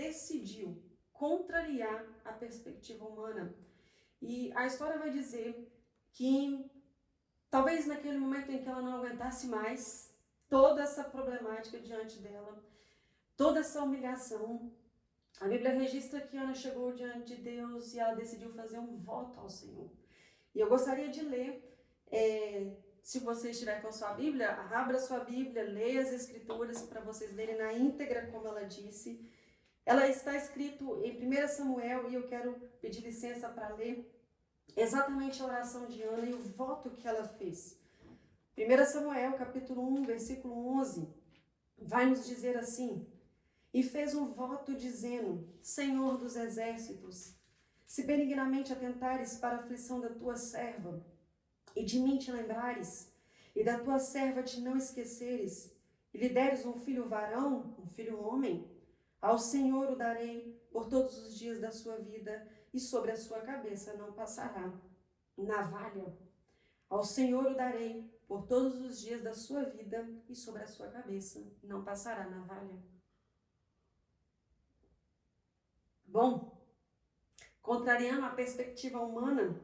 decidiu contrariar a perspectiva humana. E a história vai dizer que talvez naquele momento em que ela não aguentasse mais toda essa problemática diante dela, toda essa humilhação, a Bíblia registra que Ana chegou diante de Deus e ela decidiu fazer um voto ao Senhor. E eu gostaria de ler, se você estiver com a sua Bíblia, abra sua Bíblia, leia as Escrituras para vocês lerem na íntegra como ela disse. Ela está escrito em 1 Samuel e eu quero pedir licença para ler exatamente a oração de Ana e o voto que ela fez. 1 Samuel, capítulo 1, versículo 11, vai nos dizer assim: e fez um voto dizendo: Senhor dos exércitos, se benignamente atentares para a aflição da tua serva, e de mim te lembrares, e da tua serva te não esqueceres, e lhe deres um filho varão, um filho homem, ao Senhor o darei por todos os dias da sua vida, e sobre a sua cabeça não passará navalha. Ao Senhor o darei por todos os dias da sua vida, e sobre a sua cabeça não passará navalha. Bom, contrariando a perspectiva humana,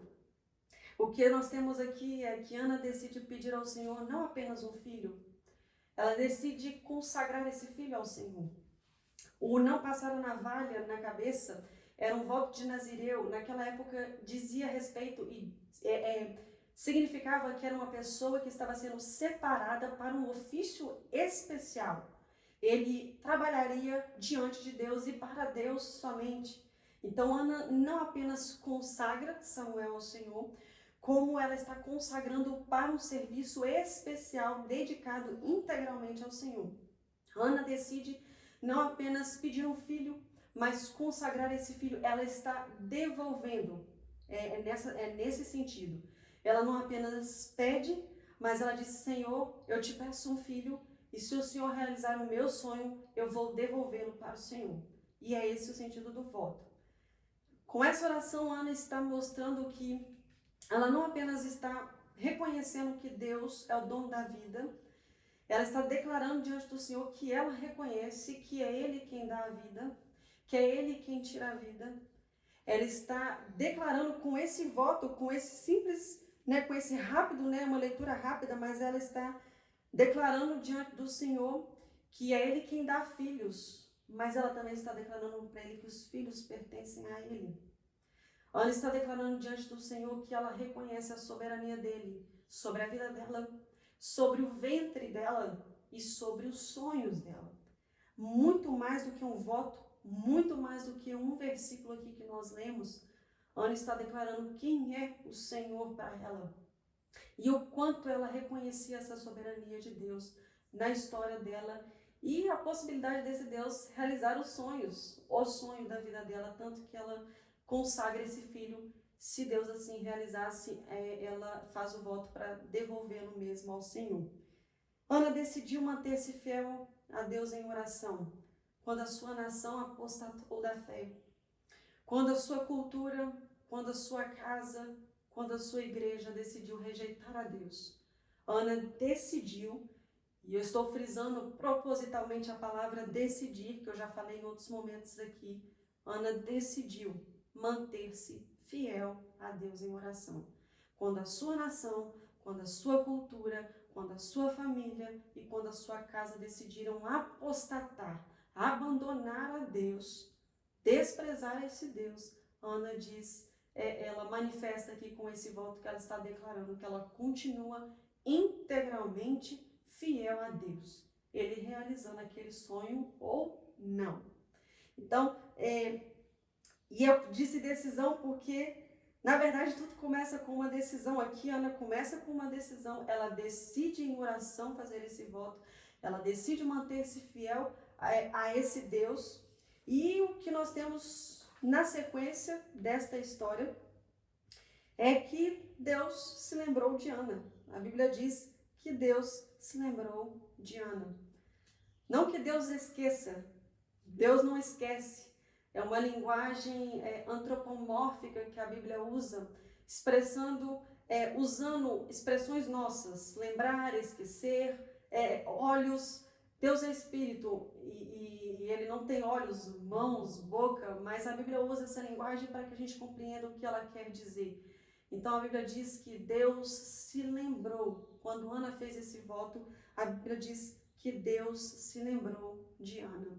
o que nós temos aqui é que Ana decide pedir ao Senhor não apenas um filho, ela decide consagrar esse filho ao Senhor. O não passar a navalha na cabeça era um voto de Nazireu. Naquela época dizia respeito e significava que era uma pessoa que estava sendo separada para um ofício especial. Ele trabalharia diante de Deus e para Deus somente. Então Ana não apenas consagra Samuel ao Senhor, como ela está consagrando para um serviço especial dedicado integralmente ao Senhor. Ana decide não apenas pedir um filho, mas consagrar esse filho. Ela está devolvendo, é nesse sentido. Ela não apenas pede, mas ela diz: Senhor, eu te peço um filho, e se o Senhor realizar o meu sonho, eu vou devolvê-lo para o Senhor. E é esse o sentido do voto. Com essa oração, Ana está mostrando que ela não apenas está reconhecendo que Deus é o dono da vida, ela está declarando diante do Senhor que ela reconhece que é Ele quem dá a vida, que é Ele quem tira a vida. Ela está declarando com esse voto, com esse simples, com esse rápido, uma leitura rápida, mas ela está declarando diante do Senhor que é Ele quem dá filhos, mas ela também está declarando para Ele que os filhos pertencem a Ele. Ela está declarando diante do Senhor que ela reconhece a soberania dEle sobre a vida dela, sobre o ventre dela e sobre os sonhos dela. Muito mais do que um voto, muito mais do que um versículo aqui que nós lemos, Ana está declarando quem é o Senhor para ela e o quanto ela reconhecia essa soberania de Deus na história dela e a possibilidade desse Deus realizar os sonhos, o sonho da vida dela, tanto que ela consagra esse filho. Se Deus assim realizasse, ela faz o voto para devolvê-lo mesmo ao Senhor. Ana decidiu manter-se fiel a Deus em oração, quando a sua nação apostatou da fé, quando a sua cultura, quando a sua casa, quando a sua igreja decidiu rejeitar a Deus. Ana decidiu, e eu estou frisando propositalmente a palavra decidir, que eu já falei em outros momentos aqui, Ana decidiu manter-se fiel a Deus em oração. Quando a sua nação, quando a sua cultura, quando a sua família e quando a sua casa decidiram apostatar, abandonar a Deus, desprezar esse Deus, Ana diz, ela manifesta aqui com esse voto que ela está declarando, que ela continua integralmente fiel a Deus, Ele realizando aquele sonho ou não. Então, e eu disse decisão porque, na verdade, tudo começa com uma decisão. Aqui, Ana começa com uma decisão. Ela decide em oração fazer esse voto. Ela decide manter-se fiel a esse Deus. E o que nós temos na sequência desta história é que Deus se lembrou de Ana. A Bíblia diz que Deus se lembrou de Ana. Não que Deus esqueça. Deus não esquece. É uma linguagem antropomórfica que a Bíblia usa, usando expressões nossas, lembrar, esquecer, olhos. Deus é espírito e ele não tem olhos, mãos, boca, mas a Bíblia usa essa linguagem para que a gente compreenda o que ela quer dizer. Então a Bíblia diz que Deus se lembrou, quando Ana fez esse voto, a Bíblia diz que Deus se lembrou de Ana.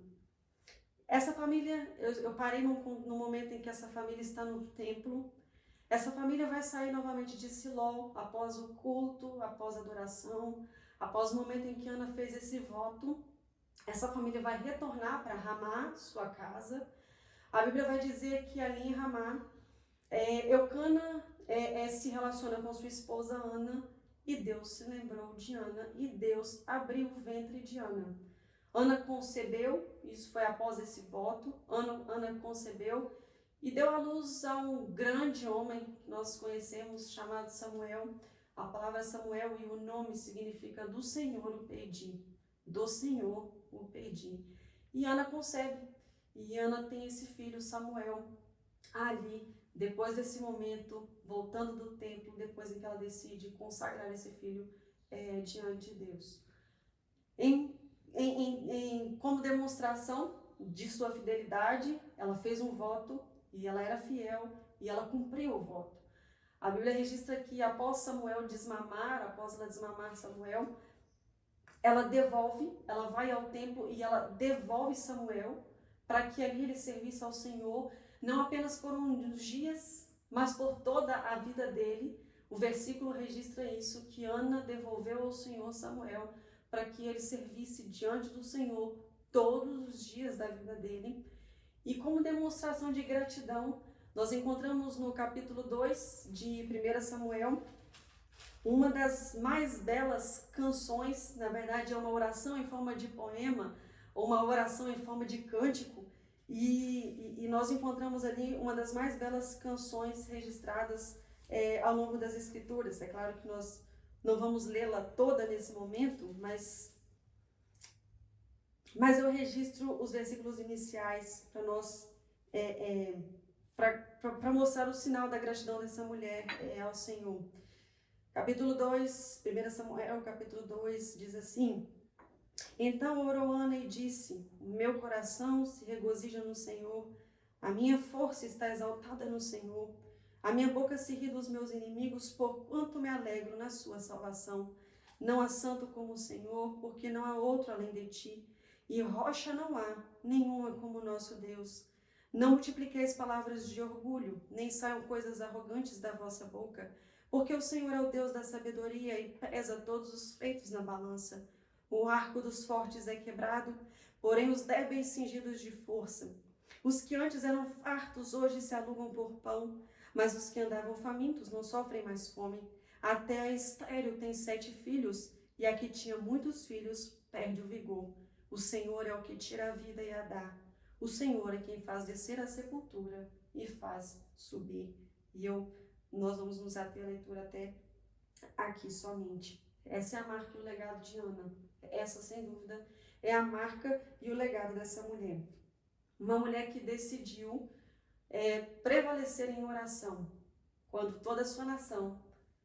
Essa família, eu parei no momento em que essa família está no templo. Essa família vai sair novamente de Siló, após o culto, após a adoração, após o momento em que Ana fez esse voto. Essa família vai retornar para Ramá, sua casa. A Bíblia vai dizer que ali em Ramá, Eucana se relaciona com sua esposa Ana, e Deus se lembrou de Ana, e Deus abriu o ventre de Ana. Ana concebeu, isso foi após esse voto, Ana concebeu e deu à luz a um grande homem que nós conhecemos, chamado Samuel. A palavra Samuel e o nome significa do Senhor o pedi, do Senhor o pedi. E Ana concebe, e Ana tem esse filho Samuel ali, depois desse momento, voltando do templo, depois em que ela decide consagrar esse filho diante de Deus. Como demonstração de sua fidelidade, ela fez um voto e ela era fiel e ela cumpriu o voto. A Bíblia registra que após ela desmamar Samuel, ela vai ao templo e ela devolve Samuel para que ali ele servisse ao Senhor, não apenas por uns dias, mas por toda a vida dele. O versículo registra isso, que Ana devolveu ao Senhor Samuel para que ele servisse diante do Senhor todos os dias da vida dele. E como demonstração de gratidão, nós encontramos no capítulo 2 de 1 Samuel, uma das mais belas canções, na verdade é uma oração em forma de poema, ou uma oração em forma de cântico, e nós encontramos ali uma das mais belas canções registradas ao longo das Escrituras. É claro que nós não vamos lê-la toda nesse momento, mas eu registro os versículos iniciais para nós, para mostrar o sinal da gratidão dessa mulher ao Senhor. Capítulo 2, 1 Samuel, capítulo 2, diz assim: Então orou Ana e disse: Meu coração se regozija no Senhor, a minha força está exaltada no Senhor. A minha boca se ri dos meus inimigos, porquanto me alegro na sua salvação. Não há santo como o Senhor, porque não há outro além de ti, e rocha não há, nenhuma como o nosso Deus. Não multipliqueis palavras de orgulho, nem saiam coisas arrogantes da vossa boca, porque o Senhor é o Deus da sabedoria e pesa todos os feitos na balança. O arco dos fortes é quebrado, porém os débeis cingidos de força. Os que antes eram fartos hoje se alugam por pão, mas os que andavam famintos não sofrem mais fome. Até a estéril tem 7 filhos, e a que tinha muitos filhos perde o vigor. O Senhor é o que tira a vida e a dá. O Senhor é quem faz descer a sepultura e faz subir. Nós vamos nos ater à leitura até aqui somente. Essa é a marca e o legado de Ana. Essa, sem dúvida, é a marca e o legado dessa mulher. Uma mulher que decidiu prevalecer em oração, quando toda a sua nação,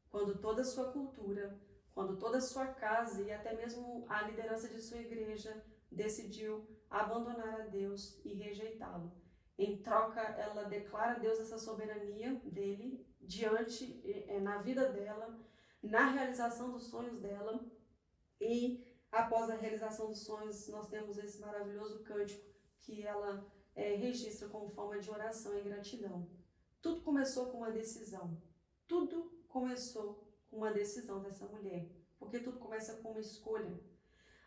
quando toda a sua cultura, quando toda a sua casa e até mesmo a liderança de sua igreja decidiu abandonar a Deus e rejeitá-lo. Em troca, ela declara a Deus essa soberania dele na vida dela, na realização dos sonhos dela, e após a realização dos sonhos, nós temos esse maravilhoso cântico que ela registra como forma de oração e gratidão. Tudo começou com uma decisão. Tudo começou com uma decisão dessa mulher, porque tudo começa com uma escolha.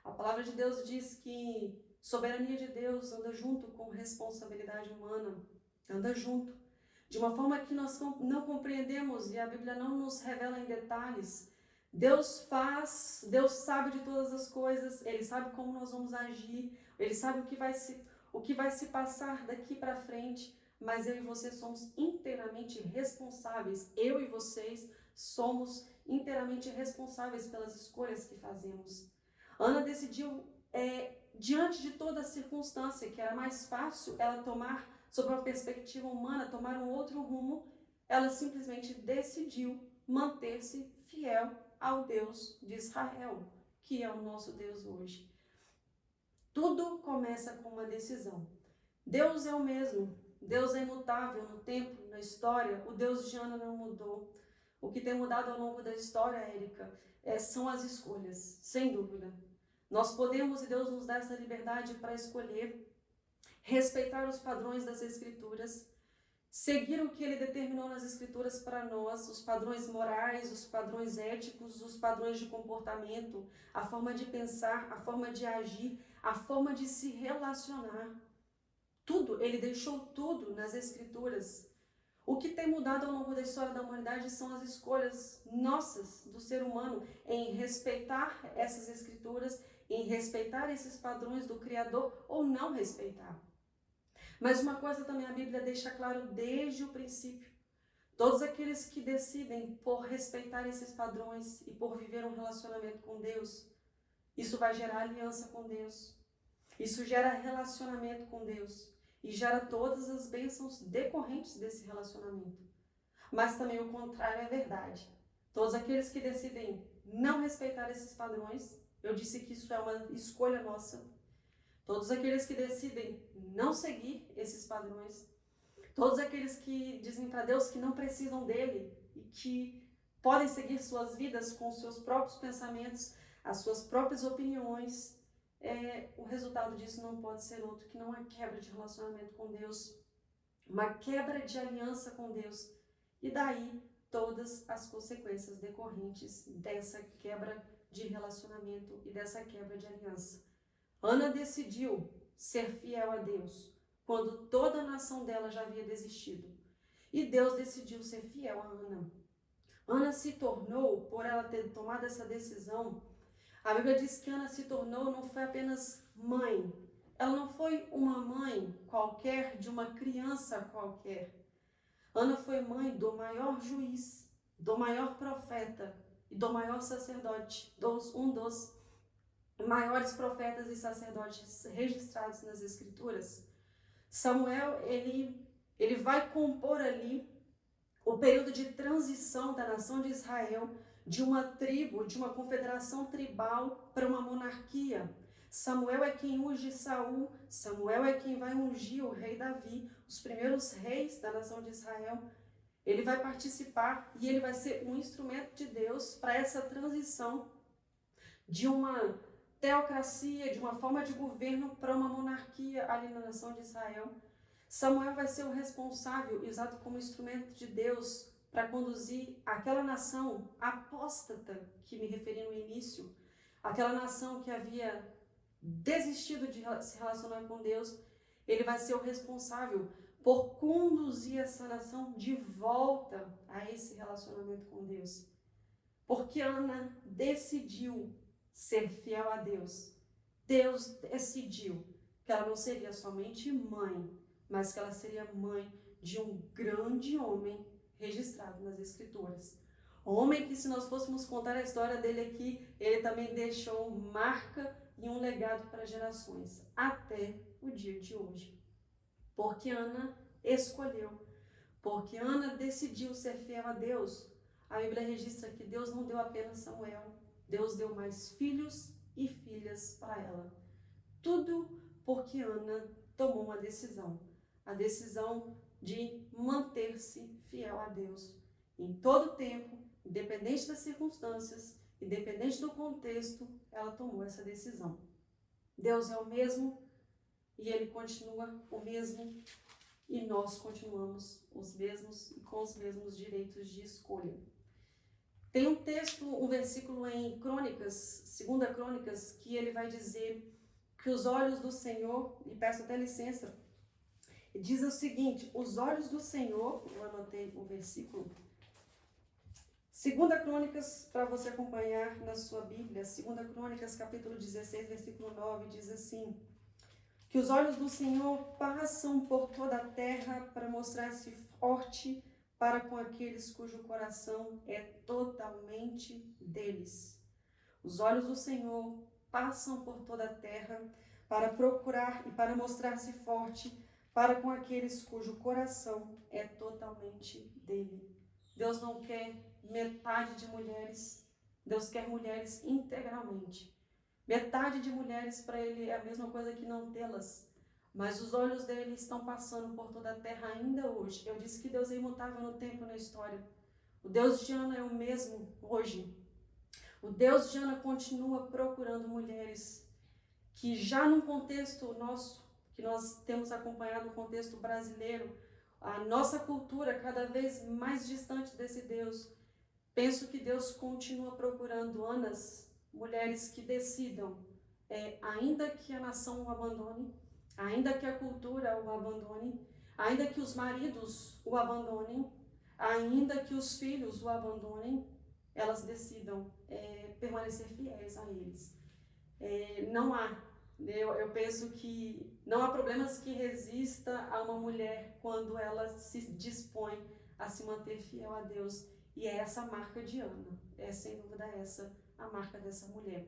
A palavra de Deus diz que soberania de Deus anda junto com responsabilidade humana, anda junto, de uma forma que nós não compreendemos e a Bíblia não nos revela em detalhes. Deus sabe de todas as coisas, Ele sabe como nós vamos agir, Ele sabe o que vai se passar daqui para frente, mas eu e você somos inteiramente responsáveis, eu e vocês somos inteiramente responsáveis pelas escolhas que fazemos. Ana decidiu, diante de toda a circunstância, que era mais fácil ela tomar, sob uma perspectiva humana, tomar um outro rumo, ela simplesmente decidiu manter-se fiel ao Deus de Israel, que é o nosso Deus hoje. Tudo começa com uma decisão. Deus é o mesmo. Deus é imutável no tempo, na história. O Deus de Ana não mudou. O que tem mudado ao longo da história, Érica, são as escolhas, sem dúvida. Nós podemos, e Deus nos dá essa liberdade para escolher, respeitar os padrões das Escrituras, seguir o que Ele determinou nas Escrituras para nós, os padrões morais, os padrões éticos, os padrões de comportamento, a forma de pensar, a forma de agir, a forma de se relacionar. Tudo, Ele deixou tudo nas Escrituras. O que tem mudado ao longo da história da humanidade são as escolhas nossas, do ser humano, em respeitar essas Escrituras, em respeitar esses padrões do Criador ou não respeitar. Mas uma coisa também a Bíblia deixa claro desde o princípio. Todos aqueles que decidem por respeitar esses padrões e por viver um relacionamento com Deus, isso vai gerar aliança com Deus. Isso gera relacionamento com Deus e gera todas as bênçãos decorrentes desse relacionamento. Mas também o contrário é verdade. Todos aqueles que decidem não respeitar esses padrões, eu disse que isso é uma escolha nossa. Todos aqueles que decidem não seguir esses padrões, todos aqueles que dizem para Deus que não precisam dele e que podem seguir suas vidas com seus próprios pensamentos, as suas próprias opiniões, o resultado disso não pode ser outro que não uma quebra de relacionamento com Deus, uma quebra de aliança com Deus, e daí todas as consequências decorrentes dessa quebra de relacionamento e dessa quebra de aliança. Ana decidiu ser fiel a Deus quando toda a nação dela já havia desistido, e Deus decidiu ser fiel a Ana. Ana se tornou, por ela ter tomado essa decisão, a Bíblia diz que Ana se tornou, não foi apenas mãe. Ela não foi uma mãe qualquer, de uma criança qualquer. Ana foi mãe do maior juiz, do maior profeta e do maior sacerdote, um dos maiores profetas e sacerdotes registrados nas Escrituras. Samuel, ele vai compor ali o período de transição da nação de Israel de uma tribo, de uma confederação tribal para uma monarquia. Samuel é quem unge Saul, Samuel é quem vai ungir o rei Davi, os primeiros reis da nação de Israel. Ele vai participar e ele vai ser um instrumento de Deus para essa transição de uma teocracia, de uma forma de governo para uma monarquia ali na nação de Israel. Samuel vai ser o responsável, usado como instrumento de Deus, para conduzir aquela nação apóstata, que me referi no início, aquela nação que havia desistido de se relacionar com Deus. Ele vai ser o responsável por conduzir essa nação de volta a esse relacionamento com Deus. Porque Ana decidiu ser fiel a Deus. Deus decidiu que ela não seria somente mãe, mas que ela seria mãe de um grande homem registrado nas Escrituras. Homem que, se nós fôssemos contar a história dele aqui, ele também deixou marca e um legado para gerações, até o dia de hoje. Porque Ana escolheu, porque Ana decidiu ser fiel a Deus. A Bíblia registra que Deus não deu apenas Samuel, Deus deu mais filhos e filhas para ela. Tudo porque Ana tomou uma decisão. A decisão de manter-se fiel a Deus. Em todo tempo, independente das circunstâncias, independente do contexto, ela tomou essa decisão. Deus é o mesmo e Ele continua o mesmo e nós continuamos os mesmos e com os mesmos direitos de escolha. Tem um texto, um versículo em Crônicas, 2 Crônicas, que ele vai dizer que os olhos do Senhor, e peço até licença, diz o seguinte: os olhos do Senhor, eu anotei o versículo, 2 Crônicas, para você acompanhar na sua Bíblia, 2 Crônicas, capítulo 16, versículo 9, diz assim: que os olhos do Senhor passam por toda a terra para mostrar-se forte para com aqueles cujo coração é totalmente deles. Os olhos do Senhor passam por toda a terra para procurar e para mostrar-se forte para com aqueles cujo coração é totalmente dele. Deus não quer metade de mulheres, Deus quer mulheres integralmente. Metade de mulheres para ele é a mesma coisa que não tê-las. Mas os olhos dele estão passando por toda a terra ainda hoje. Eu disse que Deus é imutável no tempo e na história. O Deus de Ana é o mesmo hoje. O Deus de Ana continua procurando mulheres que já num contexto nosso, que nós temos acompanhado no contexto brasileiro, a nossa cultura cada vez mais distante desse Deus, penso que Deus continua procurando Anas, mulheres que decidam, ainda que a nação o abandone, ainda que a cultura o abandone, ainda que os maridos o abandonem, ainda que os filhos o abandonem, elas decidam permanecer fiéis a eles. Não há, eu penso que não há problemas que resista a uma mulher quando ela se dispõe a se manter fiel a Deus. E é essa a marca de Ana, sem dúvida essa a marca dessa mulher.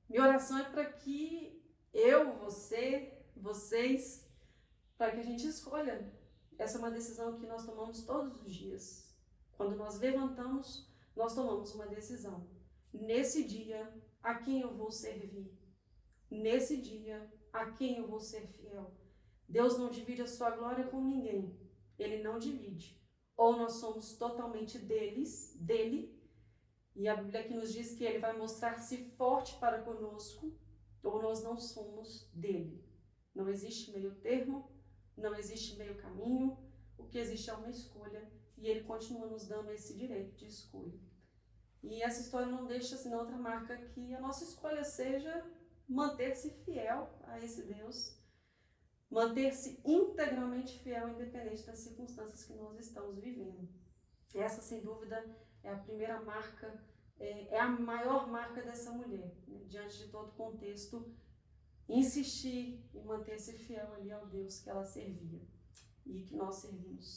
Minha oração é para que eu, vocês, para que a gente escolha. Essa é uma decisão que nós tomamos todos os dias. Quando nós levantamos, nós tomamos uma decisão. Nesse dia, a quem eu vou servir? Nesse dia, a quem eu vou ser fiel? Deus não divide a sua glória com ninguém. Ele não divide. Ou nós somos totalmente dele, e a Bíblia aqui nos diz que ele vai mostrar-se forte para conosco, ou nós não somos dele. Não existe meio termo, não existe meio caminho, o que existe é uma escolha, e ele continua nos dando esse direito de escolha. E essa história não deixa senão outra marca que a nossa escolha seja manter-se fiel a esse Deus, manter-se integralmente fiel, independente das circunstâncias que nós estamos vivendo. Essa, sem dúvida, é a primeira marca, é a maior marca dessa mulher, né? Diante de todo o contexto, insistir em manter-se fiel ali ao Deus que ela servia e que nós servimos.